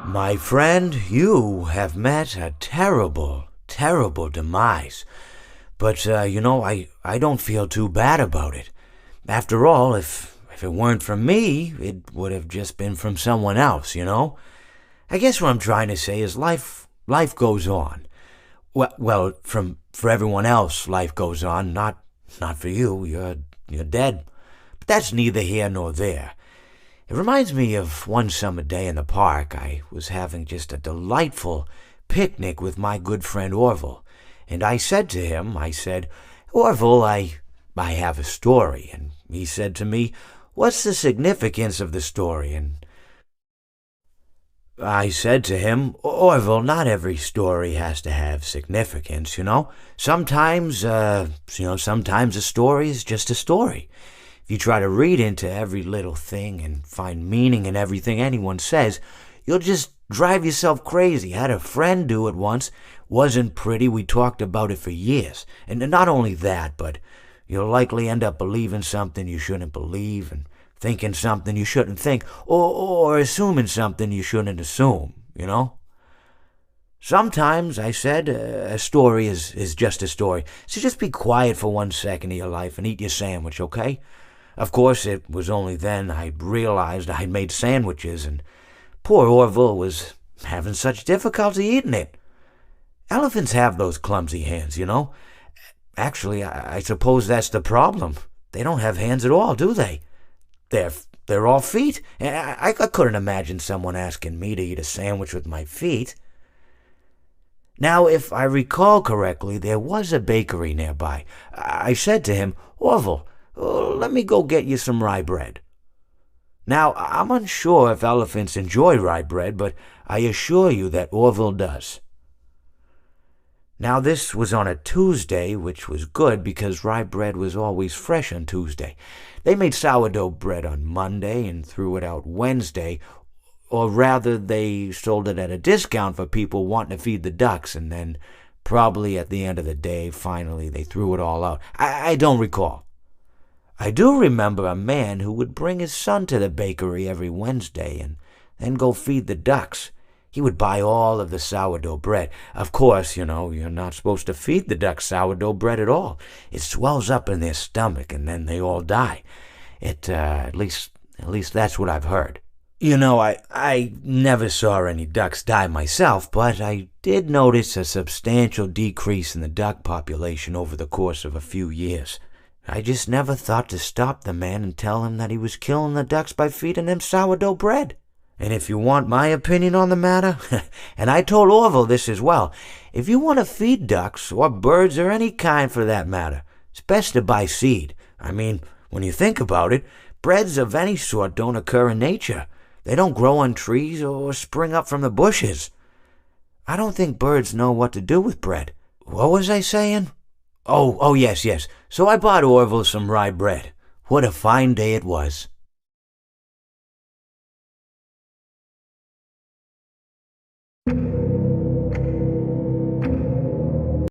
My friend, you have met a terrible, terrible demise. But, I don't feel too bad about it. After all, if it weren't from me, it would have just been from someone else, you know? I guess what I'm trying to say is life goes on. Well, for everyone else, life goes on, not for you. You're dead. But that's neither here nor there. It reminds me of one summer day in the park. I was having just a delightful picnic with my good friend Orville. And I said to him, Orville, I have a story. And he said to me, what's the significance of the story? And I said to him, Orville, not every story has to have significance, you know? Sometimes a story is just a story. If you try to read into every little thing and find meaning in everything anyone says, you'll just drive yourself crazy. I had a friend do it once. Wasn't pretty. We talked about it for years. And not only that, but you'll likely end up believing something you shouldn't believe and thinking something you shouldn't think, or assuming something you shouldn't assume, you know? Sometimes, I said, a story is just a story. So just be quiet for 1 second of your life and eat your sandwich, okay? Of course, it was only then I realized I'd made sandwiches, and poor Orville was having such difficulty eating it. Elephants have those clumsy hands, you know. Actually, I suppose that's the problem. They don't have hands at all, do they? They're all feet. And I couldn't imagine someone asking me to eat a sandwich with my feet. Now, if I recall correctly, there was a bakery nearby. I said to him, Orville, let me go get you some rye bread. Now, I'm unsure if elephants enjoy rye bread, but I assure you that Orville does. Now, this was on a Tuesday, which was good because rye bread was always fresh on Tuesday. They made sourdough bread on Monday and threw it out Wednesday, or rather, they sold it at a discount for people wanting to feed the ducks, and then probably at the end of the day, finally, they threw it all out. I don't recall. I do remember a man who would bring his son to the bakery every Wednesday and then go feed the ducks. He would buy all of the sourdough bread. Of course, you're not supposed to feed the ducks sourdough bread at all. It swells up in their stomach and then they all die. At least that's what I've heard. I never saw any ducks die myself, but I did notice a substantial decrease in the duck population over the course of a few years. I just never thought to stop the man and tell him that he was killing the ducks by feeding them sourdough bread. And if you want my opinion on the matter, and I told Orville this as well, if you want to feed ducks, or birds, or any kind for that matter, it's best to buy seed. I mean, when you think about it, breads of any sort don't occur in nature. They don't grow on trees or spring up from the bushes. I don't think birds know what to do with bread. What was I saying? Oh, yes. So I bought Orville some rye bread. What a fine day it was.